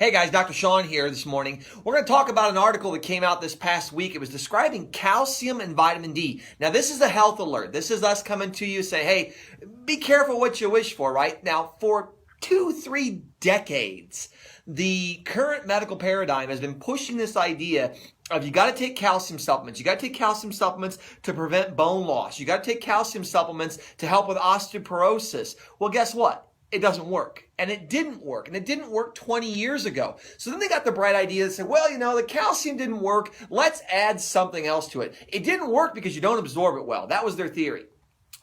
Hey guys, Dr. Sean here this morning. We're going to talk about an article that came out this past week. It was describing calcium and vitamin D. Now this is a health alert. This is us coming to you saying, hey, be careful what you wish for, right? Now for 2-3 decades, the current medical paradigm has been pushing this idea of you got to take calcium supplements. You got to take calcium supplements to prevent bone loss. You got to take calcium supplements to help with osteoporosis. Well, guess what? It doesn't work. And it didn't work. And it didn't work 20 years ago. So then they got the bright idea to say, well, the calcium didn't work. Let's add something else to it. It didn't work because you don't absorb it well. That was their theory.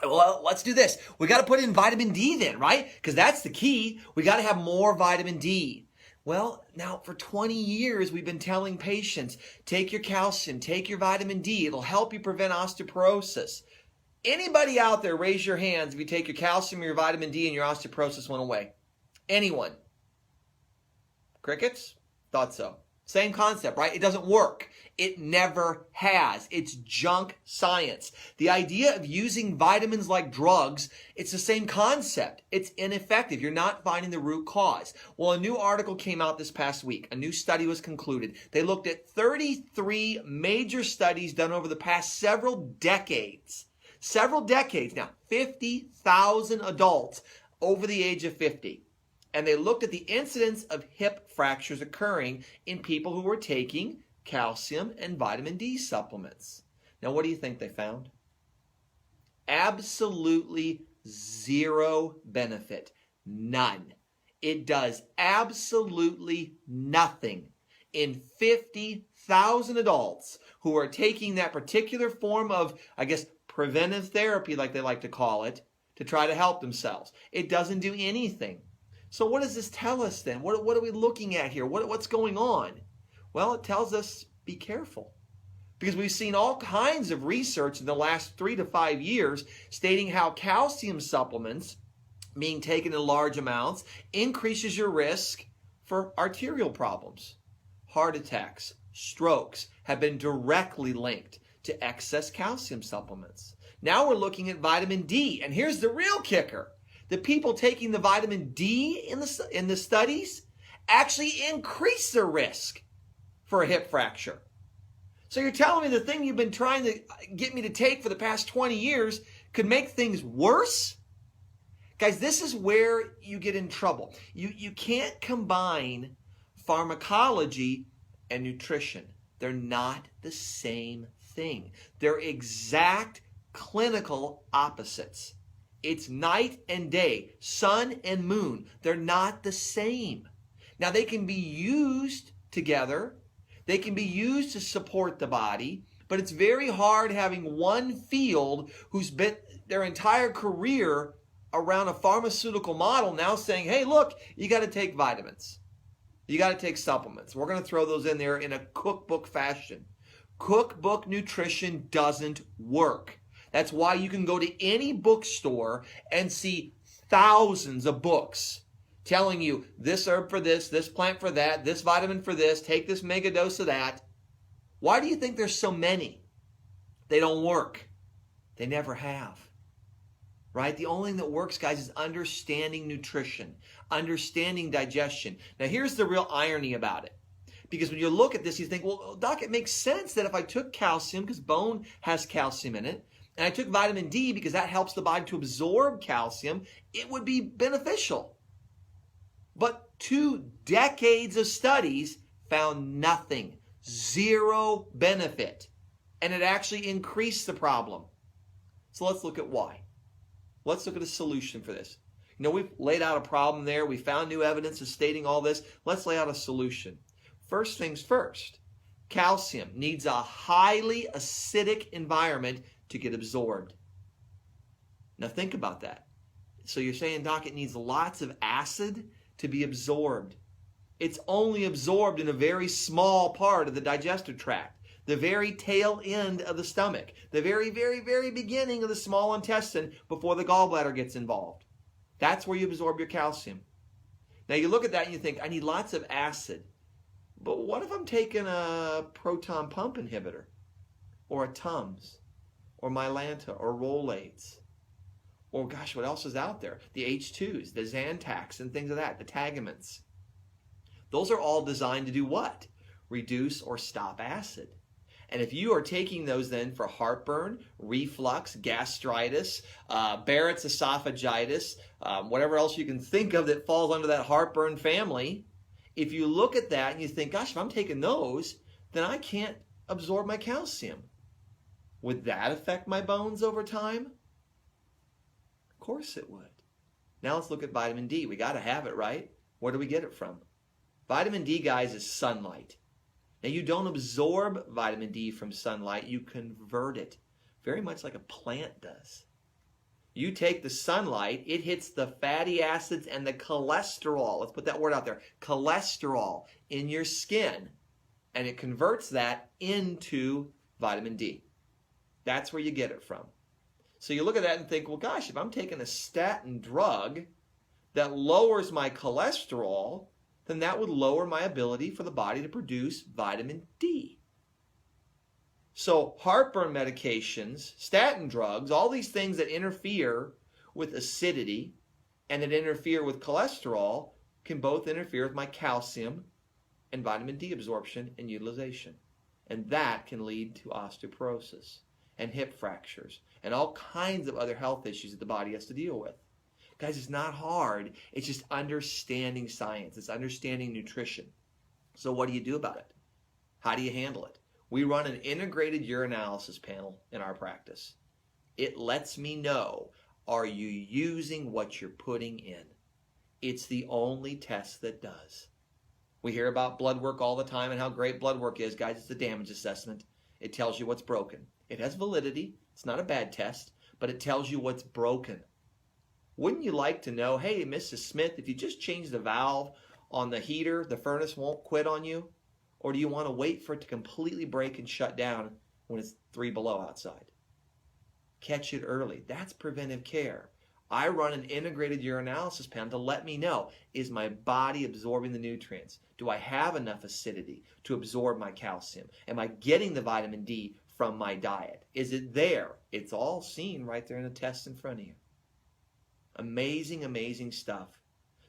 Well, let's do this. We got to put in vitamin D then, right? Because that's the key. We got to have more vitamin D. Well, now for 20 years, we've been telling patients, take your calcium, take your vitamin D. It'll help you prevent osteoporosis. Anybody out there, raise your hands if you take your calcium, your vitamin D, and your osteoporosis went away. Anyone? Crickets? Thought so. Same concept, right? It doesn't work. It never has. It's junk science. The idea of using vitamins like drugs, it's the same concept. It's ineffective. You're not finding the root cause. Well, a new article came out this past week. A new study was concluded. They looked at 33 major studies done over the past several decades. Now, 50,000 adults over the age of 50. And they looked at the incidence of hip fractures occurring in people who were taking calcium and vitamin D supplements. Now, what do you think they found? Absolutely zero benefit. None. It does absolutely nothing in 50,000 adults who are taking that particular form of, preventive therapy, like they like to call it, to try to help themselves. It doesn't do anything. So what does this tell us then? What are we looking at here? What's going on? Well, it tells us be careful. Because we've seen all kinds of research in the last 3 to 5 years stating how calcium supplements being taken in large amounts increases your risk for arterial problems. Heart attacks, strokes have been directly linked to excess calcium supplements. Now we're looking at vitamin D, and here's the real kicker. The people taking the vitamin D in the studies actually increase their risk for a hip fracture. So you're telling me the thing you've been trying to get me to take for the past 20 years could make things worse? Guys, this is where you get in trouble. You can't combine pharmacology and nutrition. They're not the same thing. They're exact clinical opposites. It's night and day, sun and moon. They're not the same. Now, they can be used together. They can be used to support the body, but it's very hard having one field who's been their entire career around a pharmaceutical model now saying, hey, look, you got to take vitamins. You got to take supplements. We're going to throw those in there in a cookbook fashion. Cookbook nutrition doesn't work. That's why you can go to any bookstore and see thousands of books telling you this herb for this plant for that, this vitamin for this, take this mega dose of that. Why do you think there's so many? They don't work. They never have. Right? The only thing that works, guys, is understanding nutrition, understanding digestion. Now, here's the real irony about it. Because when you look at this, you think, well, doc, it makes sense that if I took calcium, because bone has calcium in it, and I took vitamin D because that helps the body to absorb calcium, it would be beneficial. But 2 decades of studies found nothing, zero benefit, and it actually increased the problem. So let's look at why. Let's look at a solution for this. We've laid out a problem there. We found new evidence of stating all this. Let's lay out a solution. First things first, calcium needs a highly acidic environment to get absorbed. Now think about that. So you're saying, doc, it needs lots of acid to be absorbed. It's only absorbed in a very small part of the digestive tract, the very tail end of the stomach, the very, very, very beginning of the small intestine before the gallbladder gets involved. That's where you absorb your calcium. Now you look at that and you think, I need lots of acid. But what if I'm taking a proton pump inhibitor or a Tums or Mylanta or Rolaids? Or gosh, what else is out there? The H2s, the Zantacs and things of that, the Tagamints. Those are all designed to do what? Reduce or stop acid. And if you are taking those then for heartburn, reflux, gastritis, Barrett's esophagitis, whatever else you can think of that falls under that heartburn family, if you look at that and you think, gosh, if I'm taking those, then I can't absorb my calcium. Would that affect my bones over time? Of course it would. Now let's look at vitamin D. We got to have it, right? Where do we get it from? Vitamin D, guys, is sunlight. Now, you don't absorb vitamin D from sunlight. You convert it, very much like a plant does. You take the sunlight, it hits the fatty acids and the cholesterol. Let's put that word out there. Cholesterol in your skin. And it converts that into vitamin D. That's where you get it from. So you look at that and think, well, gosh, if I'm taking a statin drug that lowers my cholesterol, then that would lower my ability for the body to produce vitamin D. So heartburn medications, statin drugs, all these things that interfere with acidity and that interfere with cholesterol can both interfere with my calcium and vitamin D absorption and utilization. And that can lead to osteoporosis and hip fractures and all kinds of other health issues that the body has to deal with. Guys, it's not hard. It's just understanding science. It's understanding nutrition. So what do you do about it? How do you handle it? We run an integrated urinalysis panel in our practice. It lets me know, are you using what you're putting in? It's the only test that does. We hear about blood work all the time and how great blood work is. Guys, it's a damage assessment. It tells you what's broken. It has validity. It's not a bad test, but it tells you what's broken. Wouldn't you like to know, hey, Mrs. Smith, if you just change the valve on the heater, the furnace won't quit on you? Or do you want to wait for it to completely break and shut down when it's 3 below outside? Catch it early. That's preventive care. I run an integrated urinalysis panel to let me know, is my body absorbing the nutrients? Do I have enough acidity to absorb my calcium? Am I getting the vitamin D from my diet? Is it there? It's all seen right there in the test in front of you. Amazing, amazing stuff.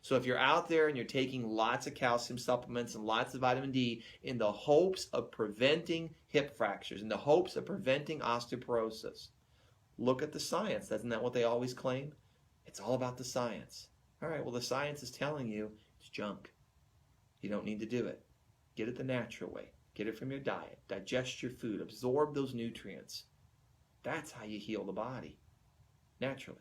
So if you're out there and you're taking lots of calcium supplements and lots of vitamin D in the hopes of preventing hip fractures, in the hopes of preventing osteoporosis, look at the science. Isn't that what they always claim? It's all about the science. All right, well, the science is telling you it's junk. You don't need to do it. Get it the natural way. Get it from your diet. Digest your food. Absorb those nutrients. That's how you heal the body, naturally.